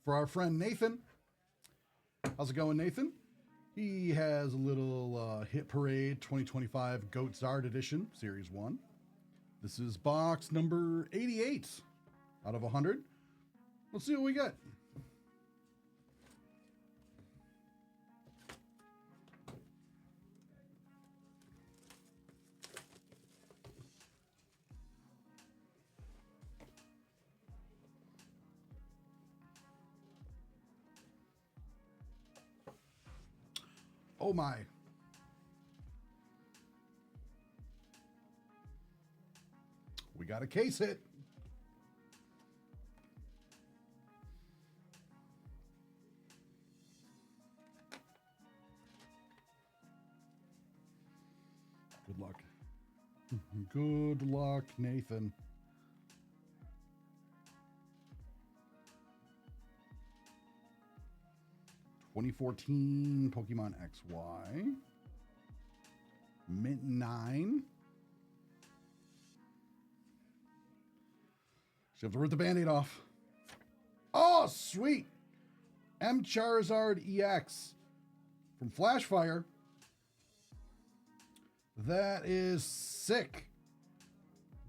for our friend Nathan. How's it going, Nathan? He has a little Hit Parade 2025 Goat Zard Edition, Series 1. This is box number 88 out of 100. Let's see what we got. Oh my. We got a case hit. Good luck. Good luck, Nathan. (2014) Pokemon XY. Mint 9. So you have to rip the Band-Aid off. Oh, sweet. M Charizard EX from Flashfire. That is sick.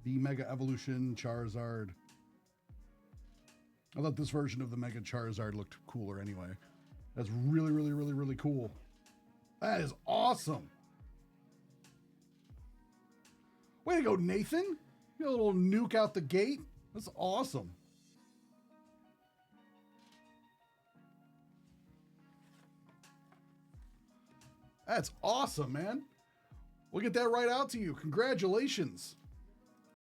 The Mega Evolution Charizard. I thought this version of the Mega Charizard looked cooler anyway. That's really, really, really, really cool. That is awesome. Way to go, Nathan. You got a little nuke out the gate. That's awesome. That's awesome, man. We'll get that right out to you. Congratulations.